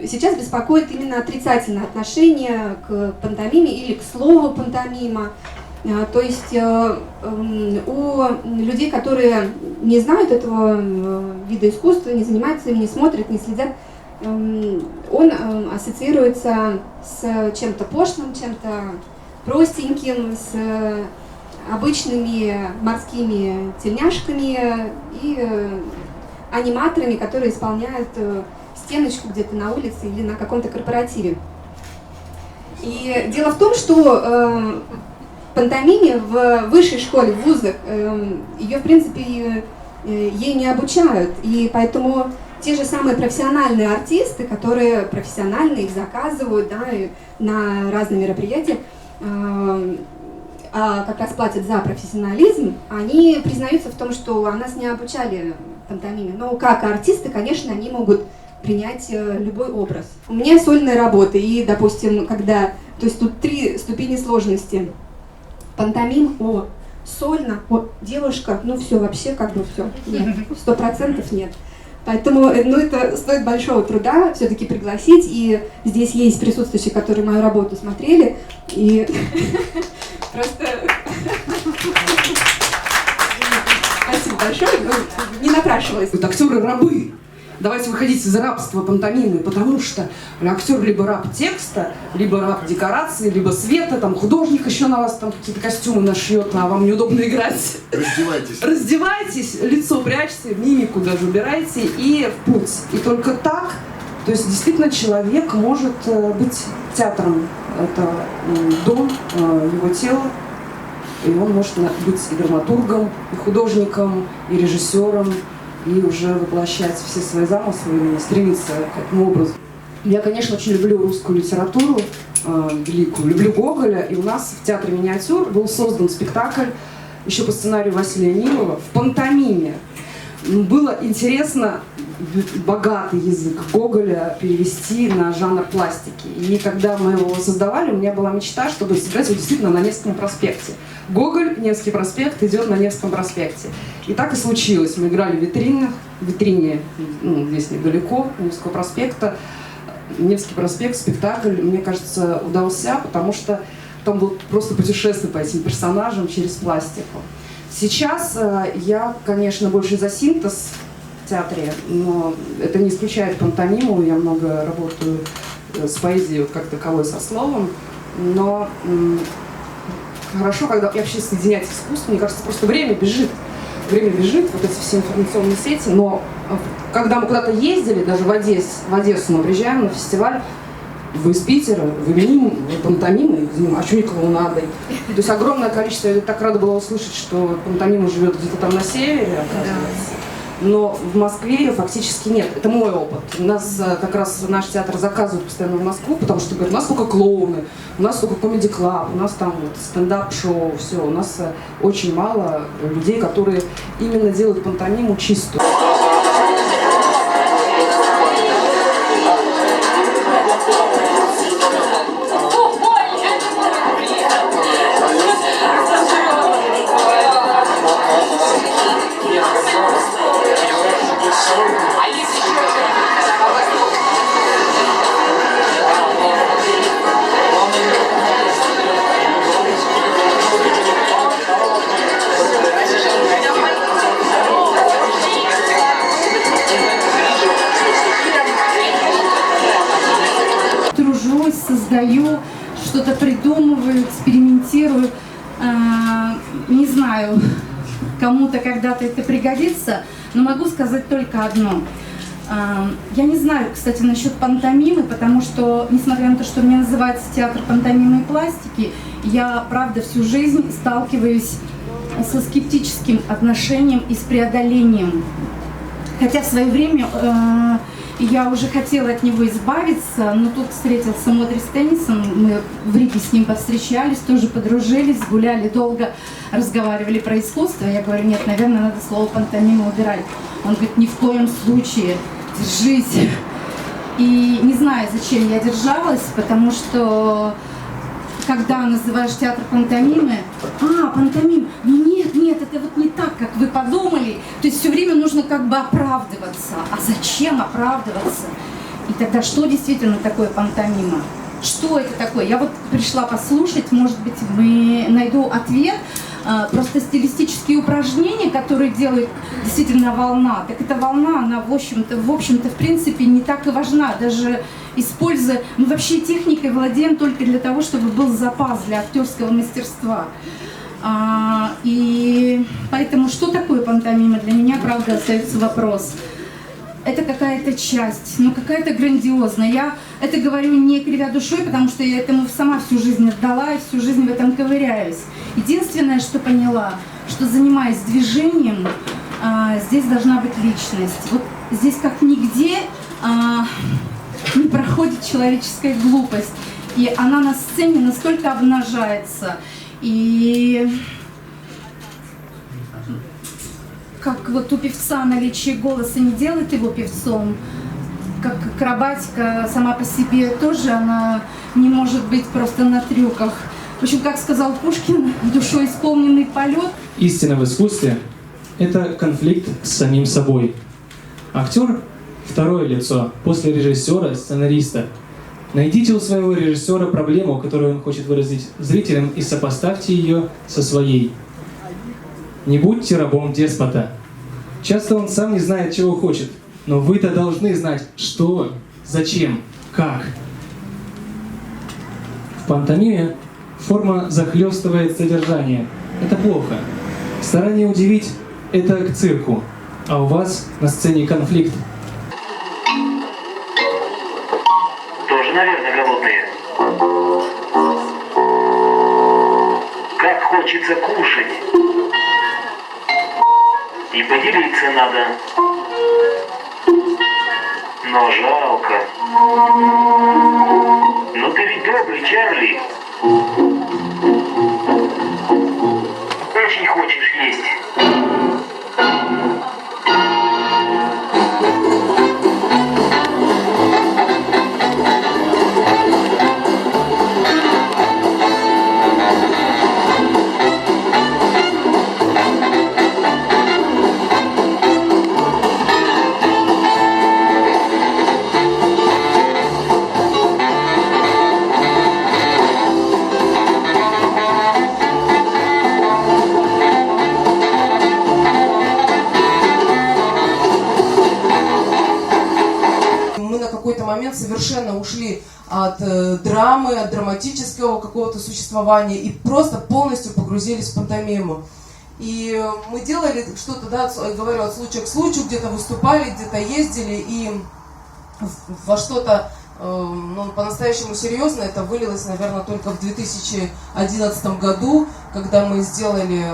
Сейчас беспокоит именно отрицательное отношение к пантомиме или к слову пантомима. То есть у людей, которые не знают этого вида искусства, не занимаются им, не смотрят, не следят, он ассоциируется с чем-то пошлым, чем-то простеньким, с обычными морскими тельняшками и аниматорами, которые исполняют стеночку где-то на улице или на каком-то корпоративе. И дело в том, что пантомиме в высшей школе, в вузах, ее, в принципе, ей не обучают. И поэтому те же самые профессиональные артисты, которые профессионально их заказывают, да, на разные мероприятия, а как раз платят за профессионализм, они признаются в том, что нас не обучали пантомиме. Но как артисты, конечно, они могут принять любой образ. У меня сольная работа, и, допустим, когда... То есть тут 3 ступени сложности. Пантомим, сольно, девушка, ну все, вообще как бы все. Нет, 100% нет. Поэтому, это стоит большого труда все-таки пригласить, и здесь есть присутствующие, которые мою работу смотрели, и просто... Спасибо большое, не напрашивалось. Вот актеры рабы. Давайте выходить из рабства пантомимы, потому что актер либо раб текста, либо раб декорации, либо света, там художник еще на вас там какие-то костюмы нашьет, а вам неудобно играть. Раздевайтесь. Раздевайтесь, лицо прячьте, мимику даже убирайте и в путь. И только так, то есть действительно человек может быть театром. Это дом его тела, и он может быть и драматургом, и художником, и режиссером, и уже воплощать все свои замыслы и стремиться к этому образу. Я, конечно, очень люблю русскую литературу, великую, люблю Гоголя, и у нас в Театре миниатюр был создан спектакль еще по сценарию Василия Нилова в пантомиме. Было интересно богатый язык Гоголя перевести на жанр пластики. И когда мы его создавали, у меня была мечта, чтобы сыграть его действительно на Невском проспекте. Гоголь, Невский проспект идет на Невском проспекте. И так и случилось. Мы играли в витрине, здесь недалеко, Невского проспекта. Невский проспект, спектакль, мне кажется, удался, потому что там было просто путешествие по этим персонажам через пластику. Сейчас я, конечно, больше за синтез в театре, но это не исключает пантомиму. Я много работаю с поэзией как таковой, со словом. Но хорошо, когда вообще соединять искусство, мне кажется, просто время бежит. Время бежит, вот эти все информационные сети, но когда мы куда-то ездили, даже в Одессу мы приезжаем на фестиваль, вы из Питера, вы мим, вы пантомимой, а что не клоунадой? То есть огромное количество, я так рада была услышать, что пантомима живет где-то там на севере, оказывается. Но в Москве ее фактически нет. Это мой опыт. У нас как раз наш театр заказывают постоянно в Москву, потому что говорят, у нас только клоуны, у нас только комеди-клаб, у нас там вот стендап-шоу, все. У нас очень мало людей, которые именно делают пантомиму чистую. Создаю, что-то придумываю, экспериментирую. Не знаю, кому-то когда-то это пригодится, но могу сказать только одно. Я не знаю, кстати, насчет пантомимы, потому что, несмотря на то, что у меня называется театр пантомимы и пластики, я, правда, всю жизнь сталкиваюсь со скептическим отношением и с преодолением. Хотя в свое время я уже хотела от него избавиться, но тут встретился Модрис Теннисон, мы в Риге с ним повстречались, тоже подружились, гуляли долго, разговаривали про искусство. Я говорю, нет, наверное, надо слово пантомима убирать. Он говорит, ни в коем случае, держись. И не знаю, зачем я держалась, потому что когда называешь театр пантомимы, пантомим, ну нет, это вот не так, как вы подумали. То есть все время нужно как бы оправдываться. А зачем оправдываться? И тогда что действительно такое пантомима? Что это такое? Я вот пришла послушать, может быть, найду ответ. Просто стилистические упражнения, которые делает действительно волна, так эта волна, она в общем-то, в принципе, не так и важна. Даже используя, мы вообще техникой владеем только для того, чтобы был запас для актерского мастерства. И поэтому, что такое пантомима, для меня, правда, остается вопрос. Это какая-то часть, но какая-то грандиозная. Я это говорю не кривя душой, потому что я этому сама всю жизнь отдала и всю жизнь в этом ковыряюсь. Единственное, что поняла, что занимаясь движением, здесь должна быть личность. Вот здесь как нигде не проходит человеческая глупость. И она на сцене настолько обнажается. И как вот у певца наличие голоса не делает его певцом, как акробатика сама по себе тоже, она не может быть просто на трюках. В общем, как сказал Пушкин, душой исполненный полет. Истина в искусстве – это конфликт с самим собой. Актер – второе лицо, после режиссера, сценариста. Найдите у своего режиссера проблему, которую он хочет выразить зрителям, и сопоставьте ее со своей. Не будьте рабом деспота. Часто он сам не знает, чего хочет, но вы-то должны знать, что, зачем, как. В пантомиме форма захлестывает содержание. Это плохо. Старание удивить – это к цирку, а у вас на сцене конфликт. Тоже, наверное, голодные. Как хочется кушать. И поделиться надо. Но жалко. Но ты ведь добрый, Чарли. Очень хочешь есть. Момент совершенно ушли от драмы, от драматического какого-то существования и просто полностью погрузились в пантомиму. И мы делали что-то, да, говорю, от случая к случаю, где-то выступали, где-то ездили, и во что-то по-настоящему серьезно это вылилось, наверное, только в 2011 году, когда мы сделали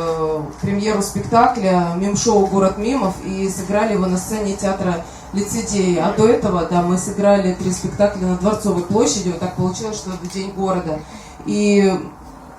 премьеру спектакля «Мим-шоу. Город мимов» и сыграли его на сцене театра Лицедеи. А до этого, да, мы сыграли 3 спектакля на Дворцовой площади. Вот так получилось, что это День города. И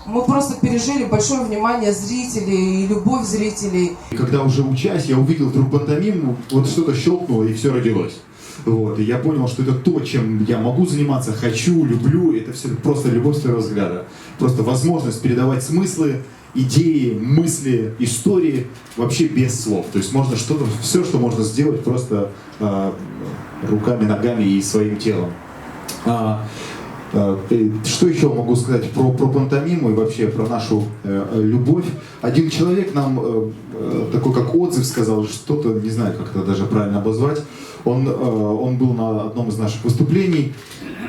мы просто пережили большое внимание зрителей и любовь зрителей. Когда уже учась, я увидел вдруг пантомиму, вот что-то щелкнуло и все родилось. Вот, и я понял, что это то, чем я могу заниматься, хочу, люблю, это все просто любовь с первого взгляда. Просто возможность передавать смыслы, идеи, мысли, истории вообще без слов. То есть можно что-то, все, что можно сделать просто руками, ногами и своим телом. Что еще могу сказать про пантомиму и вообще про нашу любовь? Один человек нам такой как отзыв сказал, что-то, не знаю, как это даже правильно обозвать. Он был на одном из наших выступлений,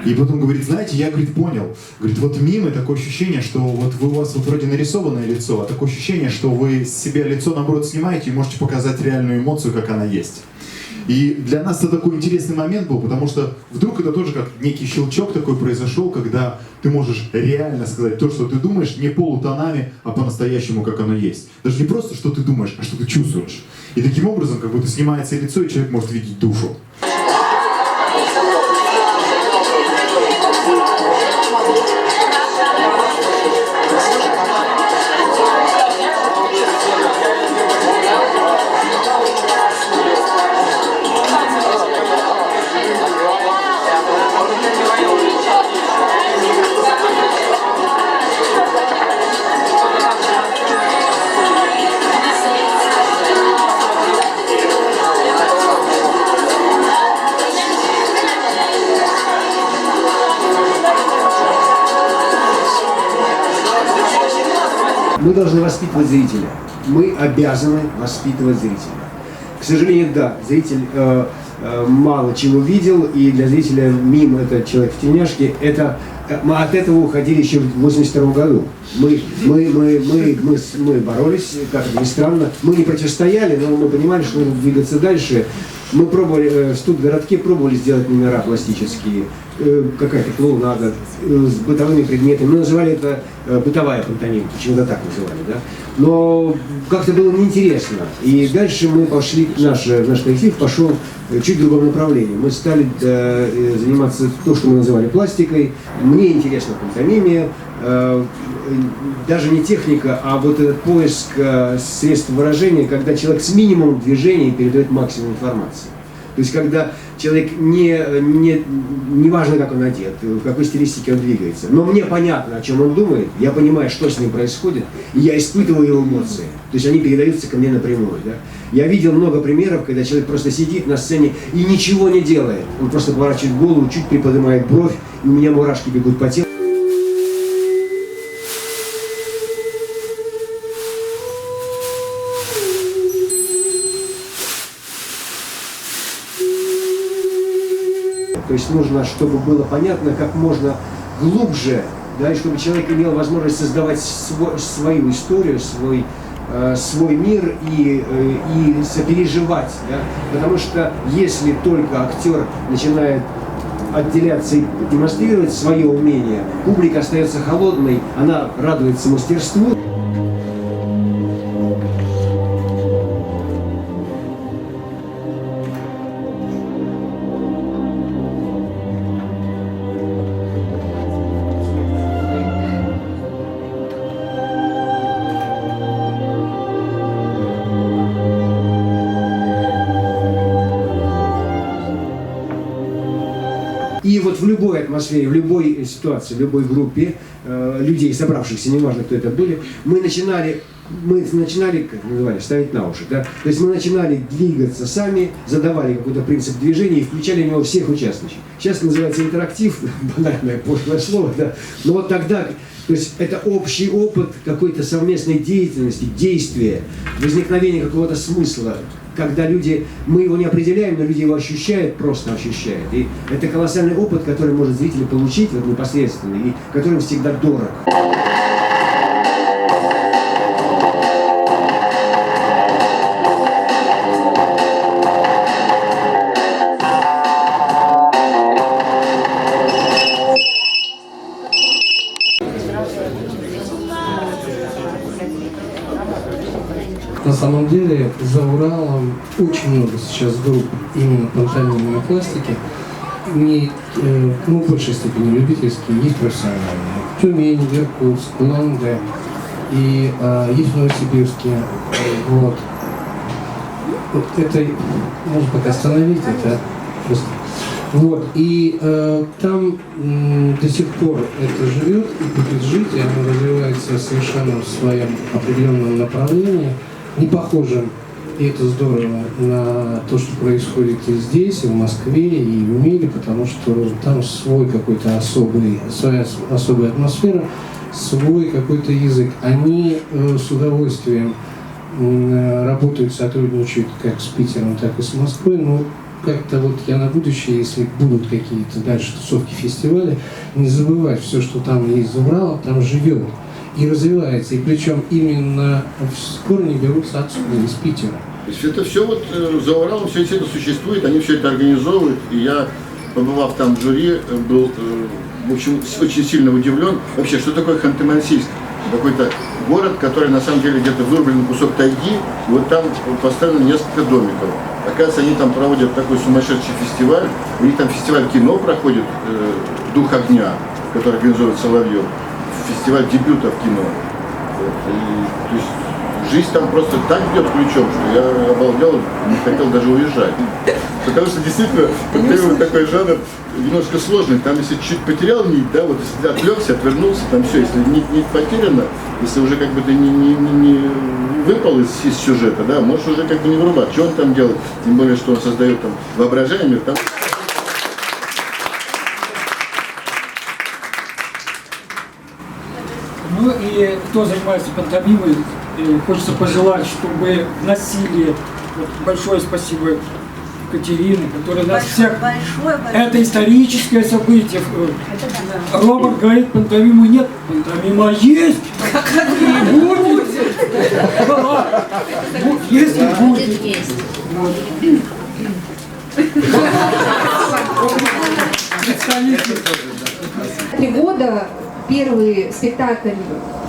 и потом говорит, знаете, я, говорит, понял. Говорит, вот мимы, такое ощущение, что вот у вас вот вроде нарисованное лицо, а такое ощущение, что вы с себя лицо, наоборот, снимаете и можете показать реальную эмоцию, как она есть. И для нас это такой интересный момент был, потому что вдруг это тоже как некий щелчок такой произошел, когда ты можешь реально сказать то, что ты думаешь, не полутонами, а по-настоящему, как оно есть. Даже не просто, что ты думаешь, а что ты чувствуешь. И таким образом, как будто снимается лицо, и человек может видеть душу. Мы должны воспитывать зрителя. Мы обязаны воспитывать зрителя. К сожалению, да, зритель мало чего видел, и для зрителя мим — это человек в тельняшке. Мы от этого уходили еще в 1982 году. Мы боролись, как это ни странно. Мы не противостояли, но мы понимали, что нужно двигаться дальше. Мы пробовали, в студгородке пробовали сделать номера пластические, какая-то клоунада с бытовыми предметами. Мы называли это бытовая пантомима, почему-то так называли, да. Но как-то было неинтересно. И дальше мы пошли, наш коллектив пошел чуть в другом направлении. Мы стали заниматься то, что мы называли пластикой. Мне интересна пантомимия, даже не техника, а вот этот поиск средств выражения, когда человек с минимумом движения передает максимум информации. То есть когда человек не важно, как он одет, в какой стилистике он двигается, но мне понятно, о чем он думает, я понимаю, что с ним происходит, и я испытываю его эмоции. То есть они передаются ко мне напрямую. Да? Я видел много примеров, когда человек просто сидит на сцене и ничего не делает. Он просто поворачивает голову, чуть приподнимает бровь, и у меня мурашки бегут по телу. То есть нужно, чтобы было понятно, как можно глубже, да, и чтобы человек имел возможность создавать свою историю, свой мир и сопереживать. Да? Потому что если только актер начинает отделяться и демонстрировать свое умение, публика остается холодной, она радуется мастерству. И вот в любой атмосфере, в любой ситуации, в любой группе людей, собравшихся, неважно, кто это были, мы начинали, как называли, ставить на уши. Да? То есть мы начинали двигаться сами, задавали какой-то принцип движения и включали в него всех участников. Сейчас называется интерактив, банальное пошлое слово, да? Но вот тогда, то есть это общий опыт какой-то совместной деятельности, действия, возникновения какого-то смысла. Когда люди, мы его не определяем, но люди его ощущают, просто ощущают. И это колоссальный опыт, который может зритель получить вот, непосредственно, и который всегда дорог. самом деле за Уралом очень много сейчас групп именно пантомимы и пластики. Не, ну, в большей степени любительские, есть профессиональные. Тюмень, Иркутск, Улан-Удэ и есть в Новосибирске. Вот. Вот это, можно пока остановить, это просто. Вот, и там до сих пор это живет и будет жить, и оно развивается совершенно в своем определенном направлении, не похожем, и это здорово, на то, что происходит и здесь, и в Москве, и в мире, потому что там свой какой-то особый, своя особая атмосфера, свой какой-то язык. Они с удовольствием работают, сотрудничают как с Питером, так и с Москвой, но как-то вот я на будущее, если будут какие-то дальше тусовки, фестивали, не забывать все, что там есть за Уралом, там живет и развивается, и причем именно корни берутся отсюда, из Питера. То есть это все вот за Уралом, все это существует, они все это организовывают, и я, побывав там в жюри, был, в общем, очень сильно удивлен. Вообще, что такое Ханты-Мансийск? Какой-то город, который на самом деле где-то вырублен кусок тайги, и вот там поставлено несколько домиков. Оказывается, они там проводят такой сумасшедший фестиваль, у них там фестиваль кино проходит, «Дух огня», который организует Соловьев, фестиваль дебютов кино. Вот. И, то есть, жизнь там просто так бьет ключом, что я обалдел, не хотел даже уезжать. Потому что действительно, такой жанр немножко сложный. Там если чуть потерял нить, да, вот если отвлекся, отвернулся, там все, если нить потеряна, если уже как бы ты не выпал из сюжета, да, можешь уже как бы не врубать, что он там делает, тем более, что он создает там воображаемый мир, там. Ну и кто занимается пантомимой, хочется пожелать, чтобы носили. Вот большое спасибо Екатерине, которая нас всех... Это историческое событие. Роберт говорит, пантомимы нет, пантомима есть. И будет. Если будет. Три года первый спектакль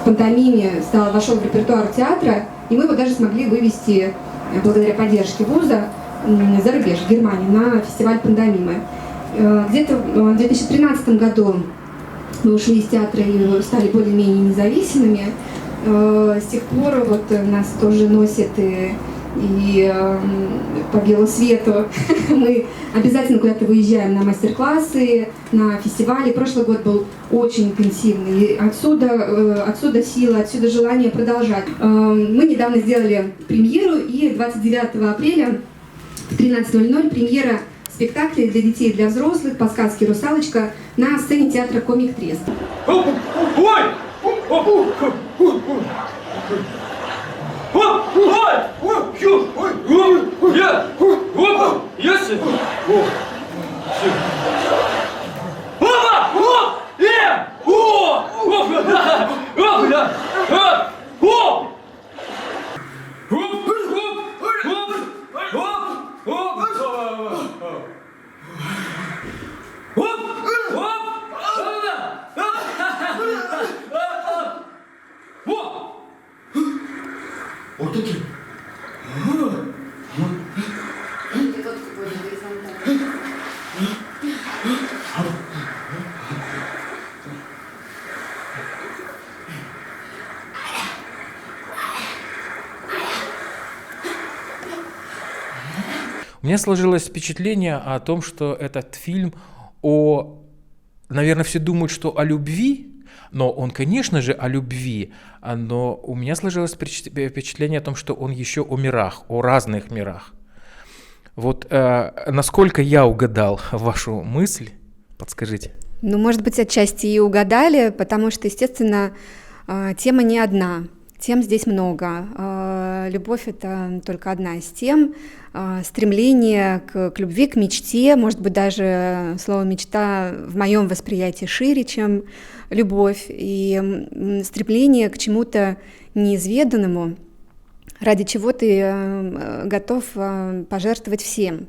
в пантомиме вошел в репертуар театра, и мы его даже смогли вывести, благодаря поддержке вуза, за рубеж, в Германию, на фестиваль пантомимы. Где-то в 2013 году мы ушли из театра и стали более-менее независимыми. С тех пор вот нас тоже носит и по белу свету. Мы обязательно куда-то выезжаем на мастер-классы, на фестивали. Прошлый год был очень интенсивный. И отсюда сила, отсюда желание продолжать. Мы недавно сделали премьеру, и 29 апреля в 13:00 премьера спектакля для детей и для взрослых по сказке «Русалочка» на сцене театра «Комик Трест». Вот такие. У меня сложилось впечатление о том, что этот фильм наверное, все думают, что о любви, но он, конечно же, о любви, но у меня сложилось впечатление о том, что он еще о мирах, о разных мирах. Вот насколько я угадал вашу мысль, подскажите. Ну, может быть, отчасти и угадали, потому что, естественно, тема не одна. Тем здесь много. Любовь — это только одна из тем. Стремление к любви, к мечте, может быть, даже слово «мечта» в моем восприятии шире, чем любовь, и стремление к чему-то неизведанному, ради чего ты готов пожертвовать всем.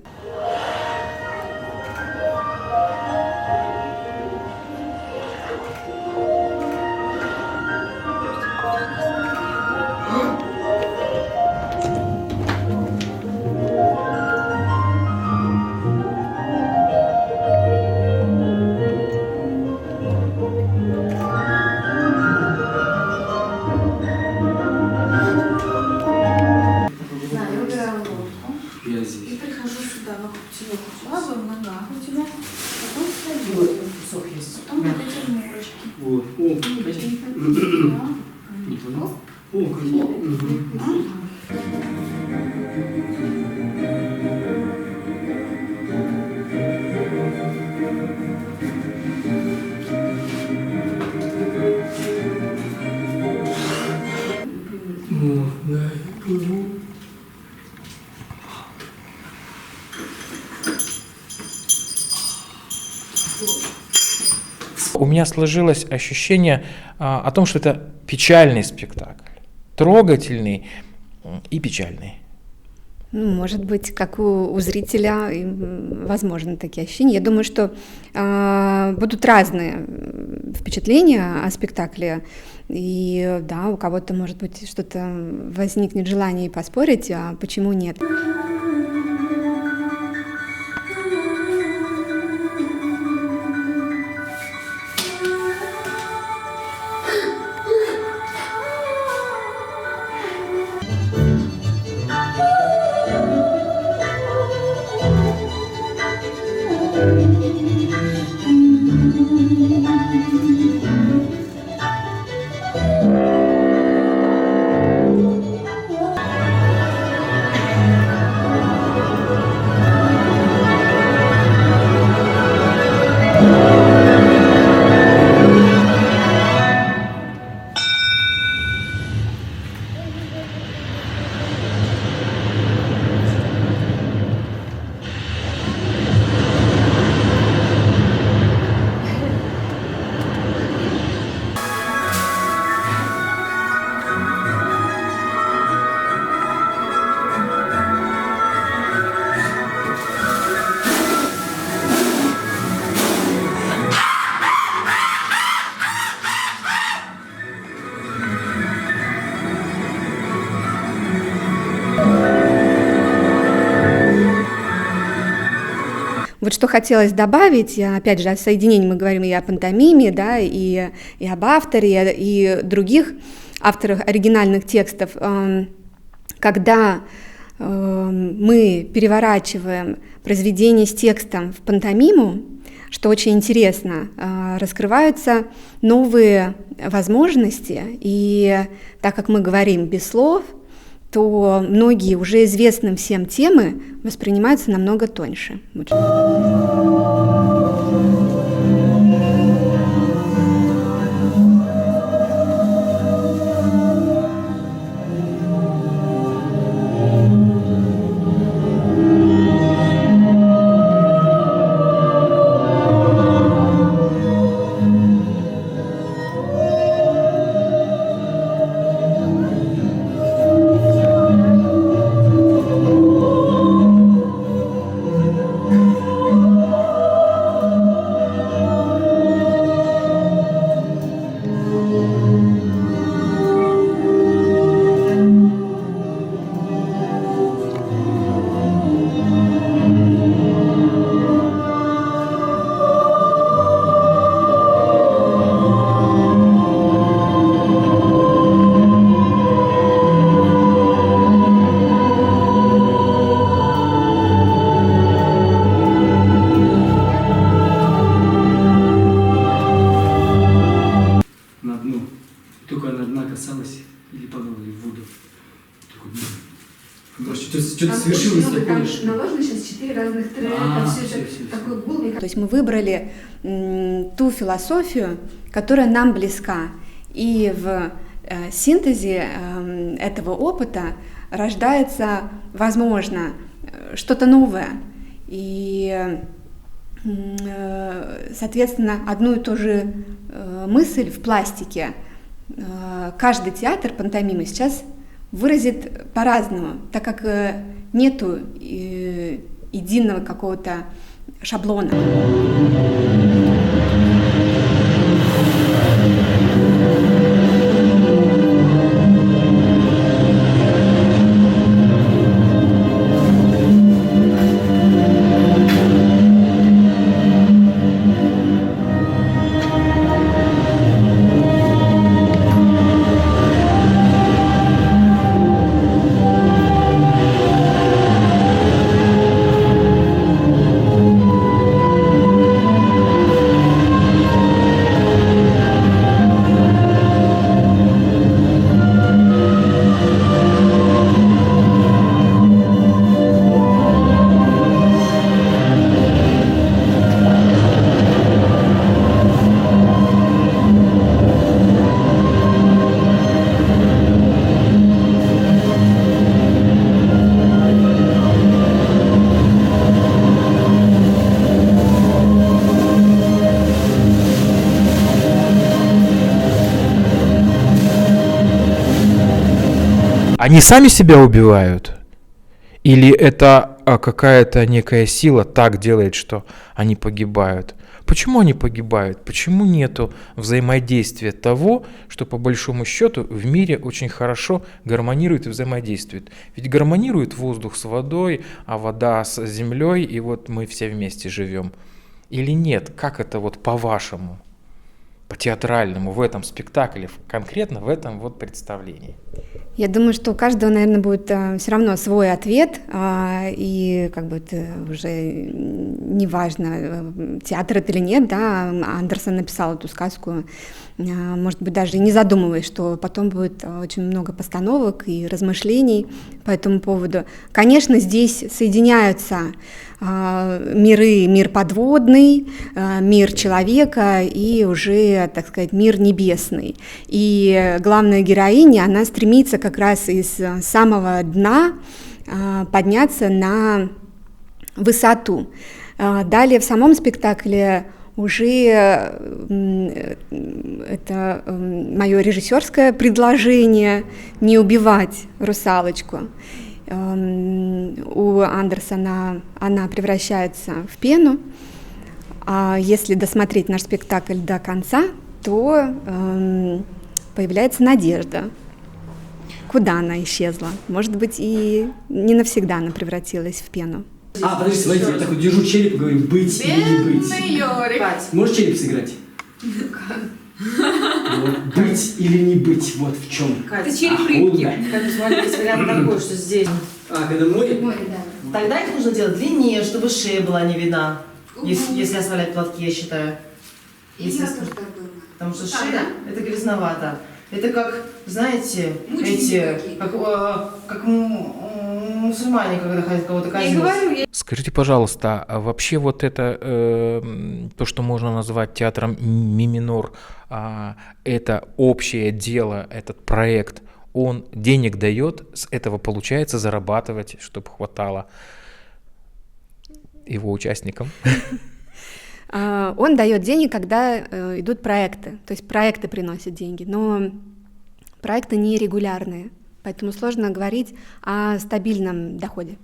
У меня сложилось ощущение о том, что это печальный спектакль, трогательный и печальный. Ну, может быть, как у зрителя, возможно, такие ощущения. Я думаю, что будут разные впечатления о спектакле. И да, у кого-то, может быть, что-то возникнет желание поспорить, а почему нет. Вот что хотелось добавить, опять же, о соединении мы говорим и о пантомиме, да, и об авторе, и других авторах оригинальных текстов. Когда мы переворачиваем произведение с текстом в пантомиму, что очень интересно, раскрываются новые возможности, и так как мы говорим без слов, то многие уже известным всем темы воспринимаются намного тоньше. Что-то свершилось такое. Наложено сейчас 4 разных трека, все такой гул. То есть мы выбрали ту философию, которая нам близка. И в синтезе этого опыта рождается, возможно, что-то новое. И, соответственно, одну и ту же мысль в пластике каждый театр пантомимы сейчас выразит по-разному, так как нету единого какого-то шаблона. Они сами себя убивают? Или это какая-то некая сила так делает, что они погибают? Почему они погибают? Почему нету взаимодействия того, что по большому счету в мире очень хорошо гармонирует и взаимодействует? Ведь гармонирует воздух с водой, а вода с землей, и вот мы все вместе живем. Или нет? Как это вот по-вашему, по-театральному в этом спектакле, конкретно в этом вот представлении? Я думаю, что у каждого, наверное, будет все равно свой ответ, и как бы это уже не важно, театр это или нет, да, Андерсон написал эту сказку, может быть, даже и не задумываясь, что потом будет очень много постановок и размышлений по этому поводу. Конечно, здесь соединяются миры, мир подводный, мир человека и уже, так сказать, мир небесный. И главная героиня, она стремится как раз из самого дна подняться на высоту. Далее в самом спектакле уже это мое режиссерское предложение не убивать русалочку. У Андерсона она превращается в пену, а если досмотреть наш спектакль до конца, то появляется надежда. Куда она исчезла? Может быть, и не навсегда она превратилась в пену. Подожди, смотрите, я такой держу череп и говорю, быть или не быть. Можешь череп сыграть? Вот, быть или не быть, вот в чем. Это череп рыбки. Смотри, если вариант такой, что здесь. Когда море? Море, да. Тогда их нужно делать длиннее, чтобы шея была не видна. Если оставлять платки, я считаю. Потому что шея, это грязновато. Это как, знаете, как мусульмане, когда хотят кого-то казнить. Скажите, пожалуйста, а вообще вот это, то, что можно назвать театром ми-минор, это общее дело, этот проект, он денег дает, с этого получается зарабатывать, чтобы хватало его участникам? Он дает денег, когда идут проекты, то есть проекты приносят деньги, но проекты нерегулярные, поэтому сложно говорить о стабильном доходе.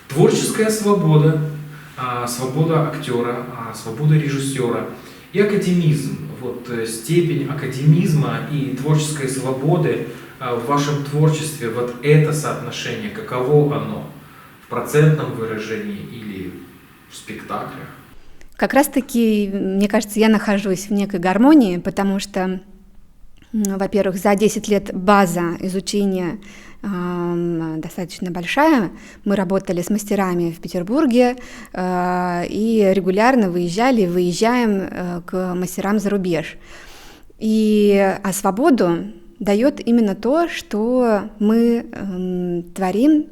Творческая свобода, свобода актера, свобода режиссера и академизм. Вот степень академизма и творческой свободы в вашем творчестве, вот это соотношение, каково оно в процентном выражении или в спектаклях? Как раз-таки, мне кажется, я нахожусь в некой гармонии, потому что, во-первых, за 10 лет база изучения достаточно большая. Мы работали с мастерами в Петербурге и регулярно выезжаем к мастерам за рубеж. А свободу дает именно то, что мы творим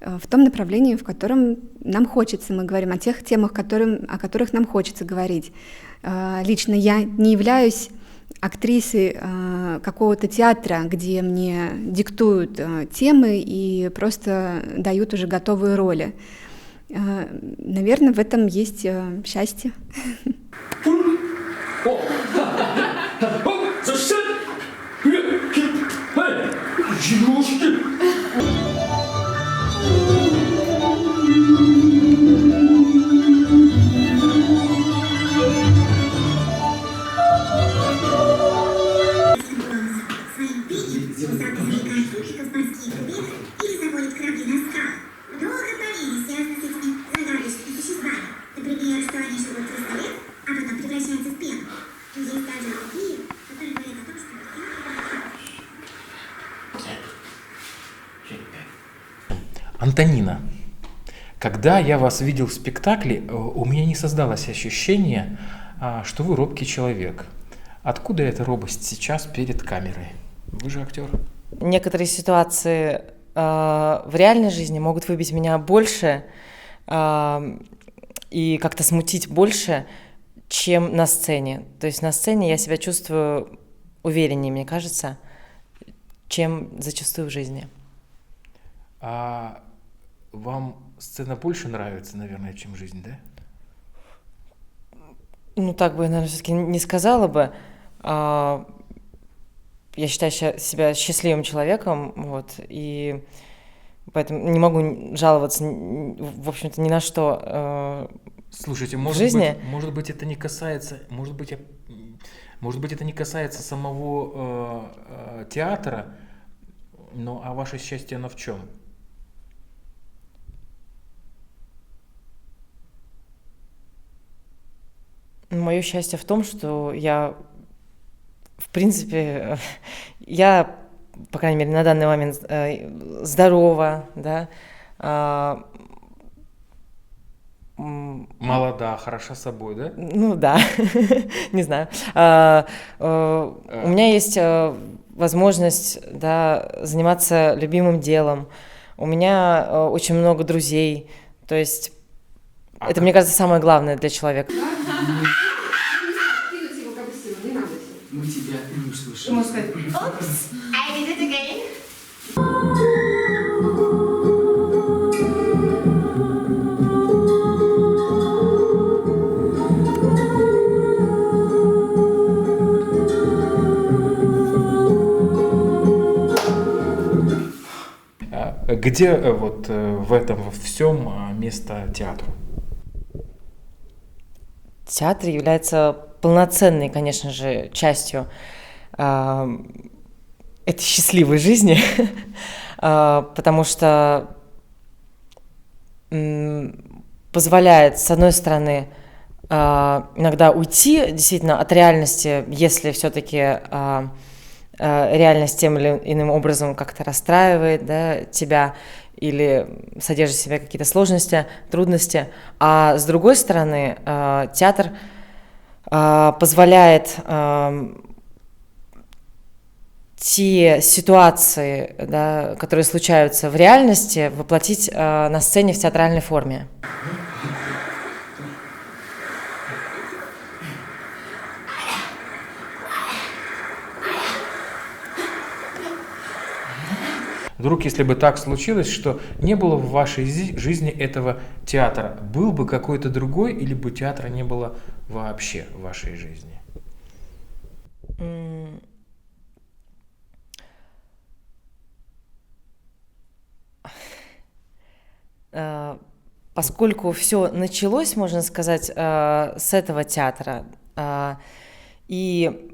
в том направлении, в котором нам хочется. Мы говорим о тех темах, о которых нам хочется говорить. Лично я не являюсь актрисой какого-то театра, где мне диктуют темы и просто дают уже готовые роли. Наверное, в этом есть счастье. Антонина, когда я вас видел в спектакле, у меня не создалось ощущение, что вы робкий человек. Откуда эта робость сейчас перед камерой? Вы же актер. Некоторые ситуации в реальной жизни могут выбить меня больше и как-то смутить больше, чем на сцене. То есть на сцене я себя чувствую увереннее, мне кажется, чем зачастую в жизни. А вам сцена больше нравится, наверное, чем жизнь, да? Ну, так бы я, наверное, все-таки не сказала бы. Я считаю себя счастливым человеком, вот, и поэтому не могу жаловаться, в общем-то, ни на что Слушайте, в жизни. может быть, это не касается, может быть, это не касается самого театра, но а ваше счастье, оно в чем? Мое счастье в том, что я, в принципе, я, по крайней мере, на данный момент здорова, да, Молода, хороша собой, да? Ну да, не знаю. У меня есть возможность, да, заниматься любимым делом. У меня очень много друзей. То есть это, мне кажется, самое главное для человека. Мы тебя не услышим. Ты можешь сказать, «Oops, I did it again». Где вот в этом во всем место театру? Театр является полноценной, конечно же, частью этой счастливой жизни, потому что позволяет, с одной стороны, иногда уйти действительно от реальности, если все-таки реальность тем или иным образом как-то расстраивает, да, тебя или содержит в себе какие-то сложности, трудности. А с другой стороны, театр позволяет те ситуации, да, которые случаются в реальности, воплотить на сцене в театральной форме. Вдруг, если бы так случилось, что не было в вашей жизни этого театра, был бы какой-то другой, или бы театра не было вообще в вашей жизни? Поскольку все началось, можно сказать, с этого театра, и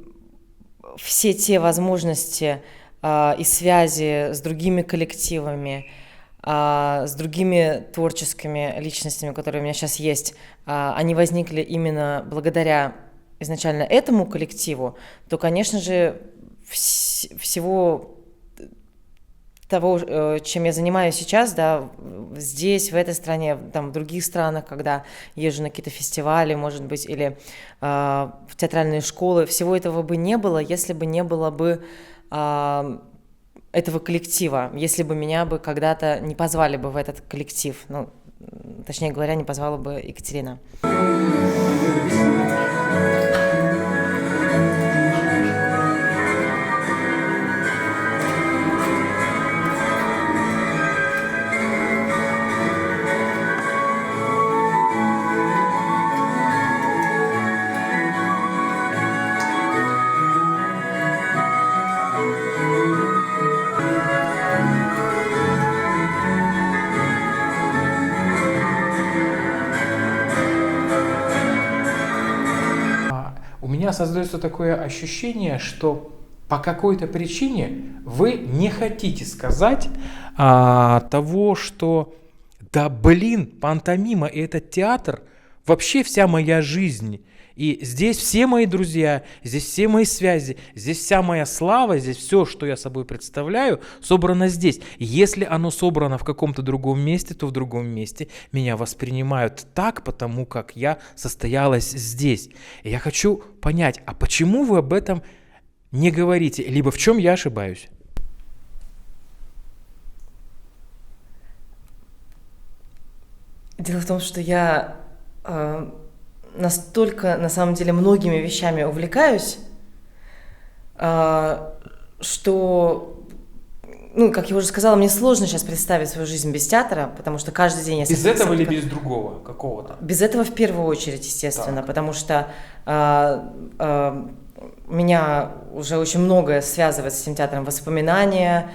все те возможности и связи с другими коллективами, с другими творческими личностями, которые у меня сейчас есть, они возникли именно благодаря изначально этому коллективу, то, конечно же, всего того, чем я занимаюсь сейчас, да, здесь, в этой стране, там, в других странах, когда езжу на какие-то фестивали, может быть, или в театральные школы, всего этого бы не было, если бы не было бы этого коллектива, если бы меня бы когда-то не позвали бы в этот коллектив, ну, точнее говоря, не позвала бы Екатерина. У меня создается такое ощущение, что по какой-то причине вы не хотите сказать того, что да блин, пантомима и этот театр вообще вся моя жизнь. И здесь все мои друзья, здесь все мои связи, здесь вся моя слава, здесь все, что я собой представляю, собрано здесь. Если оно собрано в каком-то другом месте, то в другом месте меня воспринимают так, потому как я состоялась здесь. И я хочу понять, а почему вы об этом не говорите, либо в чем я ошибаюсь? Дело в том, что я настолько, на самом деле, многими вещами увлекаюсь, что, ну, как я уже сказала, мне сложно сейчас представить свою жизнь без театра, потому что каждый день я... Без этого или без другого какого-то? Без этого в первую очередь, естественно, потому что меня уже очень многое связывает с этим театром. Воспоминания,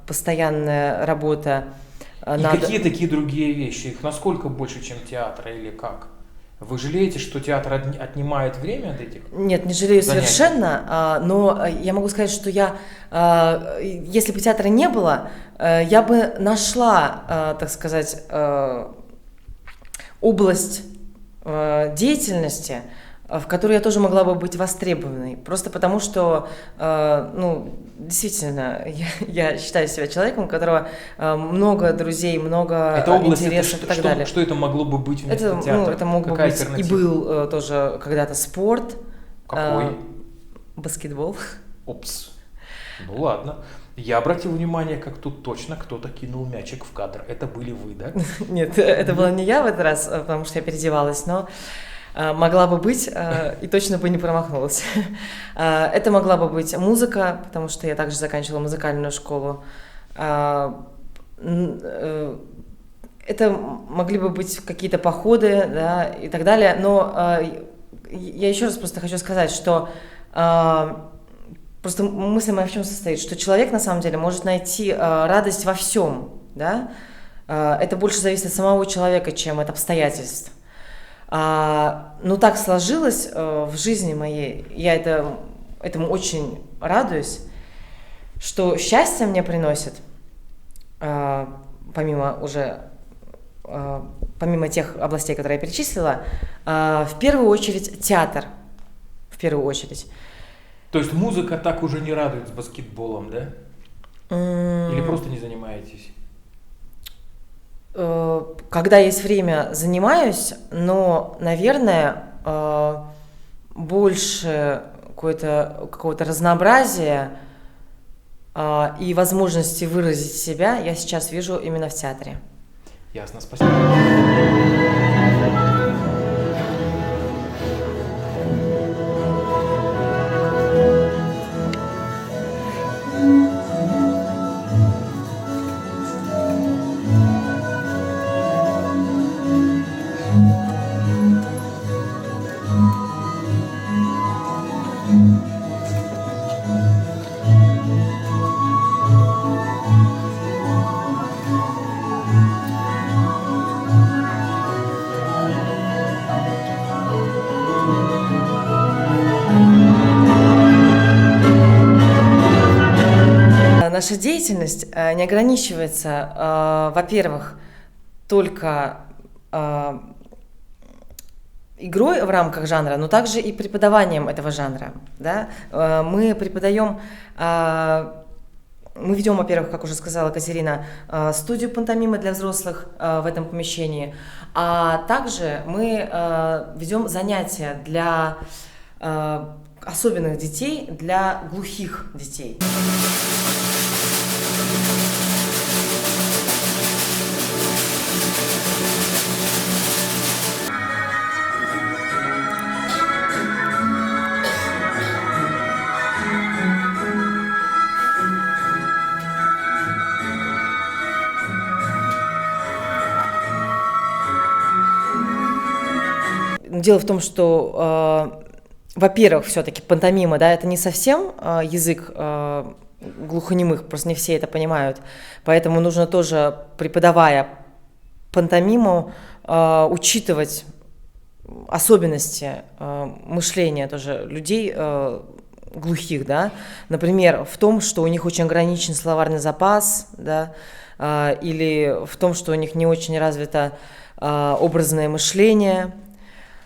постоянная работа. И какие такие другие вещи? Их насколько больше, чем театра или как? Вы жалеете, что театр отнимает время от этих? Нет, не жалею занятий? совершенно, но я могу сказать, что я, если бы театра не было, я бы нашла, так сказать, область деятельности, в которой я тоже могла бы быть востребованной. Просто потому, что, ну, действительно, я считаю себя человеком, у которого много друзей, много интересов и так далее. Что это могло бы быть вместо театра? Ну, это мог бы быть и был тоже когда-то спорт. Какой? Баскетбол. Опс. Ну ладно. Я обратил внимание, как тут точно кто-то кинул мячик в кадр. Это были вы, да? Нет, это была не я в этот раз, потому что я переодевалась, но могла бы быть и точно бы не промахнулась. Это могла бы быть музыка, потому что я также заканчивала музыкальную школу. Это могли бы быть какие-то походы, да, и так далее. Но я еще раз просто хочу сказать, что просто мысль моя в чем состоит, что человек на самом деле может найти радость во всем, да. Это больше зависит от самого человека, чем от обстоятельств. Но так сложилось в жизни моей, я этому очень радуюсь, что счастье мне приносит, помимо тех областей, которые я перечислила, в первую очередь театр, в первую очередь. То есть музыка так уже не радует с баскетболом, да? Или просто не занимаетесь? Когда есть время, занимаюсь, но, наверное, больше какого-то разнообразия и возможности выразить себя я сейчас вижу именно в театре. Ясно, спасибо. Наша деятельность не ограничивается, во-первых, только игрой в рамках жанра, но также и преподаванием этого жанра. Да? Мы преподаем, мы ведем, во-первых, как уже сказала Катерина, студию пантомимы для взрослых в этом помещении, а также мы ведем занятия для особенных детей, для глухих детей. Дело в том, что, во-первых, все-таки пантомима, да, это не совсем язык глухонемых, просто не все это понимают. Поэтому нужно тоже, преподавая пантомиму, учитывать особенности мышления тоже людей глухих, да. Например, в том, что у них очень ограничен словарный запас, да, или в том, что у них не очень развито образное мышление.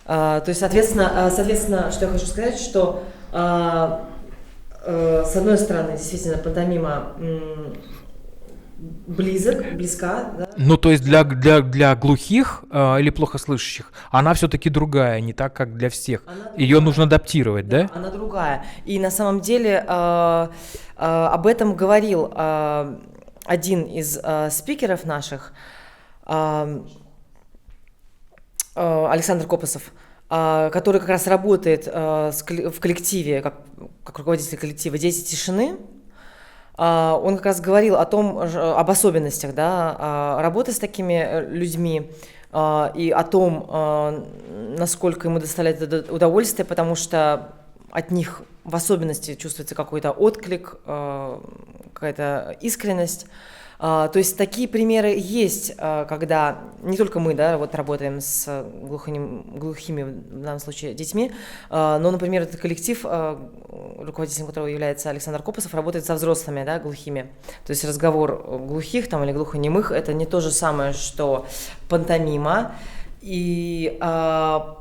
То есть, соответственно, что я хочу сказать, что с одной стороны, действительно, пантомима близка, да? Ну, то есть для глухих или плохослышащих она все-таки другая, не так, как для всех. Ее нужно адаптировать, да? Она другая. И на самом деле об этом говорил один из спикеров наших, Александр Копосов, который как раз работает в коллективе, как руководитель коллектива «Дети тишины», он как раз говорил об особенностях, да, работы с такими людьми и о том, насколько ему доставляет это удовольствие, потому что от них в особенности чувствуется какой-то отклик, какая-то искренность. То есть такие примеры есть, когда не только мы, да, вот работаем с глухими, в данном случае, детьми, но, например, этот коллектив, руководителем которого является Александр Копосов, работает со взрослыми, да, глухими. То есть разговор глухих там, или глухонемых – это не то же самое, что пантомима. И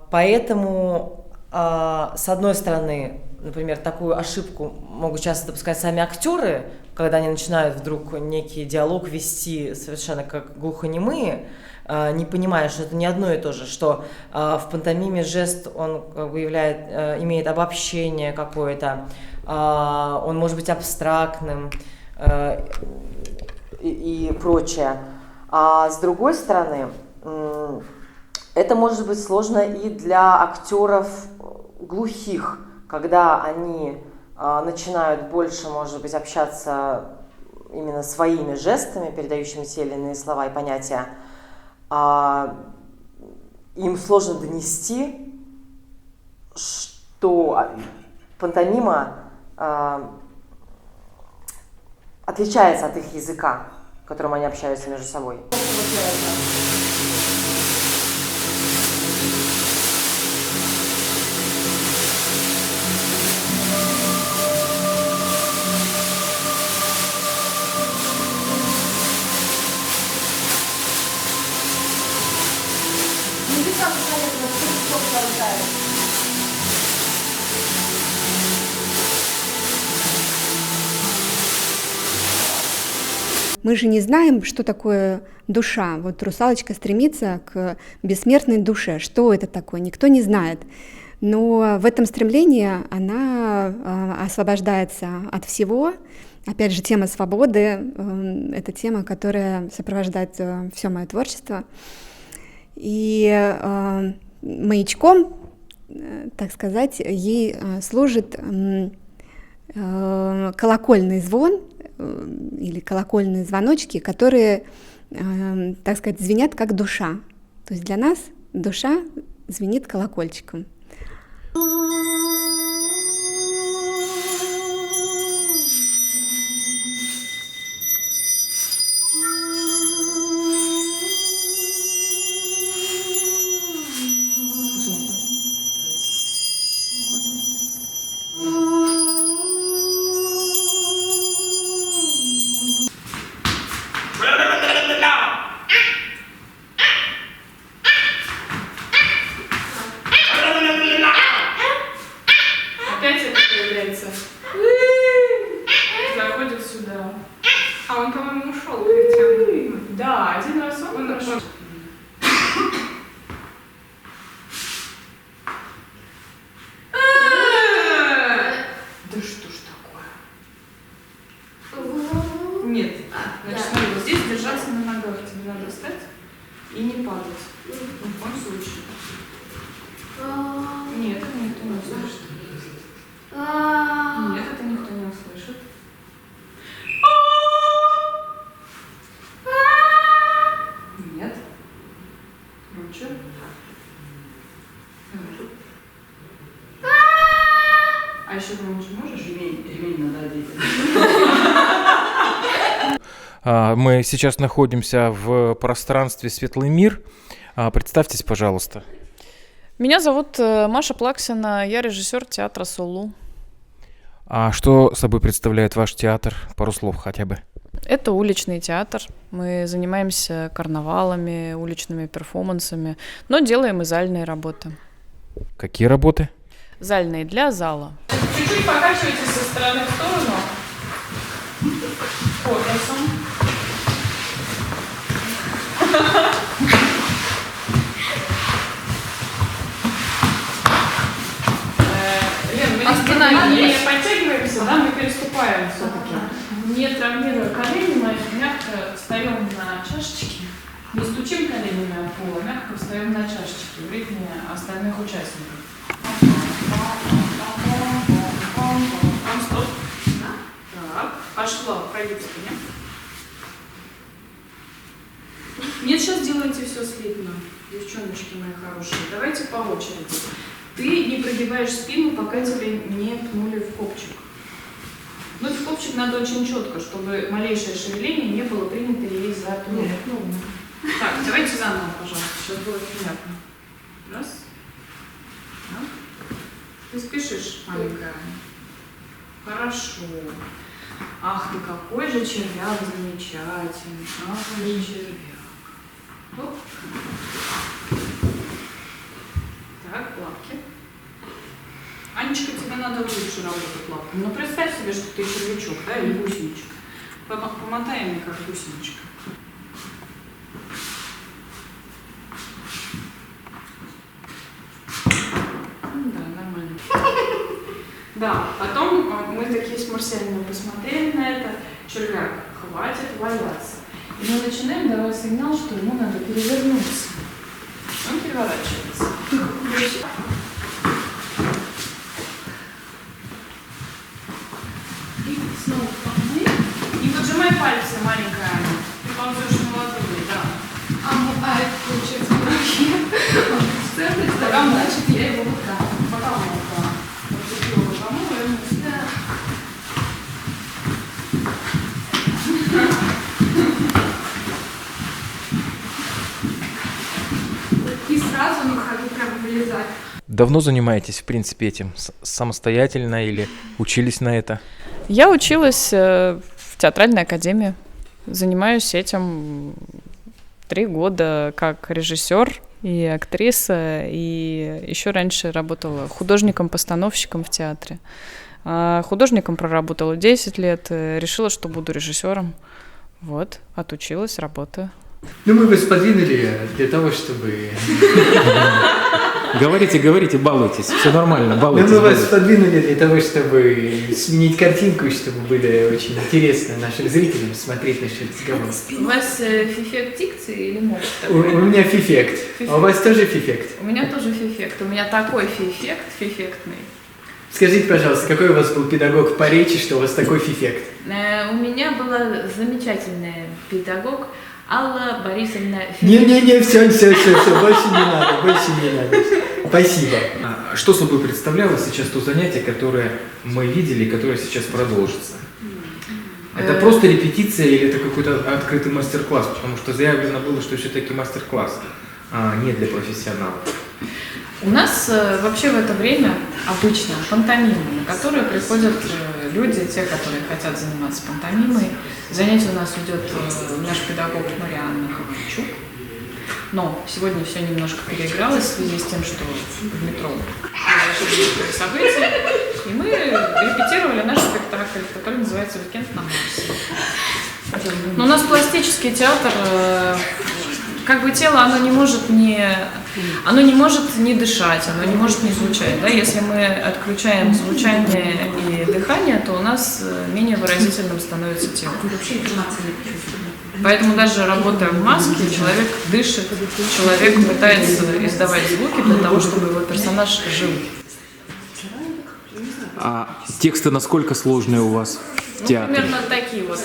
поэтому, с одной стороны, например, такую ошибку могут часто допускать сами актеры, когда они начинают вдруг некий диалог вести совершенно как глухонемые, не понимая, что это не одно и то же, что в пантомиме жест, он как бы имеет обобщение какое-то, он может быть абстрактным и прочее. А с другой стороны, это может быть сложно и для актеров глухих, когда они начинают больше, может быть, общаться именно своими жестами, передающими те или иные слова и понятия, им сложно донести, что пантомима отличается от их языка, которым они общаются между собой. Мы же не знаем, что такое душа. Вот русалочка стремится к бессмертной душе. Что это такое? Никто не знает. Но в этом стремлении она освобождается от всего. Опять же, тема свободы — это тема, которая сопровождает все мое творчество. И маячком, так сказать, ей служит колокольный звон или колокольные звоночки, которые, так сказать, звенят как душа. То есть для нас душа звенит колокольчиком. Опять это появляется. Заходит сюда. А он, по-моему, ушел перед тем. Да, один раз он ушел. Да что ж такое? Нет. Значит, смотри, вот здесь держаться на ногах. Тебе надо встать и не падать. Ни в коем случае. Нет, это никто не услышит. Нет, это никто не услышит. Нет. Громче. А еще громче можешь? Ремень надо одеть. Мы сейчас находимся в пространстве «Светлый мир». Представьтесь, пожалуйста. Меня зовут Маша Плаксина, я режиссер театра «Сулу». А что собой представляет ваш театр? Пару слов хотя бы. Это уличный театр. Мы занимаемся карнавалами, уличными перформансами, но делаем и зальные работы. Какие работы? Зальные для зала. Чуть-чуть покачивайтесь со стороны в сторону. Корпусом. Лен, мы не подтягиваемся, да, мы переступаем все-таки. Не травмируя колени, мы мягко встаем на чашечки. Не стучим коленями о пол, а мягко встаем на чашечки в ритме остальных участников. Стоп. Так, пошло, пройдите меня. Нет, сейчас делайте все слитно, девчоночки мои хорошие. Давайте по очереди. Ты не прогибаешь спину, пока тебя не пнули в копчик. Ну, в копчик надо очень четко, чтобы малейшее шевеление не было принято ей за пнул. Так, давайте заново, пожалуйста, сейчас будет понятно. Раз. Так. Ты спешишь, маленькая. Хорошо. Ах, ты какой же червяк замечательный. Ах, ты червяк. Оп. Так, лапки. Анечка, тебе надо лучше работать лапками. Ну, представь себе, что ты червячок, да, или гусеничка. Помотай мне как гусеничка. Да, нормально. Да, потом мы такие с Марселиной посмотрели на это. Червяк, хватит валяться. И мы начинаем давать сигнал, что ему надо перевернуться. Он переворачивается. И снова вполне. И поджимай пальцы, маленькая Аня. Ты ползешь на ладони, да. Это получается вообще. Потом, значит, я его вот так. Пока он вот так. Подцепила рукавом, вернулся. Да. И сразу на ходу прям вылезать. Давно занимаетесь, в принципе, этим? Самостоятельно или учились на это? Я училась в театральной академии. Занимаюсь этим 3 года как режиссер и актриса, и еще раньше работала художником-постановщиком в театре. Художником проработала 10 лет, решила, что буду режиссером. Вот, отучилась, работаю. Ну, мы вас подвинули для того, чтобы... Говорите, балуйтесь, все нормально, балуйтесь. Мы вас подвинули для того, чтобы сменить картинку, чтобы были очень интересно нашим зрителям смотреть наш разговор. У вас фифект дикции или может У такой? меня фифект. А у вас тоже фифект? У меня тоже фифект. У меня такой фифектный. Скажите, пожалуйста, какой у вас был педагог по речи, что у вас такой фифект? У меня была замечательная педагог Алла Борисовна. Не, все, больше не надо. Спасибо. Что собой представляло сейчас то занятие, которое мы видели, которое сейчас продолжится? Это просто репетиция или это какой-то открытый мастер-класс? Потому что заявлено было, что все-таки мастер-класс, а не для профессионалов. У нас вообще в это время обычно пантомима, на которую приходят люди, те, которые хотят заниматься пантомимой. Занятие у нас ведет наш педагог Марианна Хохличук. Но сегодня все немножко переигралось в связи с тем, что в метро произошли события, и мы репетировали наш спектакль, который называется «Уикенд на Марсе». Но у нас пластический театр, как бы тело, оно не может не дышать, оно не может не звучать. Да? Если мы отключаем звучание и дыхание, то у нас менее выразительным становится тело. Поэтому даже работая в маске, человек дышит, человек пытается издавать звуки для того, чтобы его персонаж жил. А тексты насколько сложные у вас в театре? Примерно такие вот.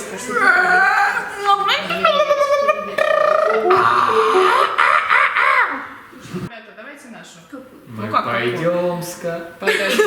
Мы пойдем-ска. Подожди.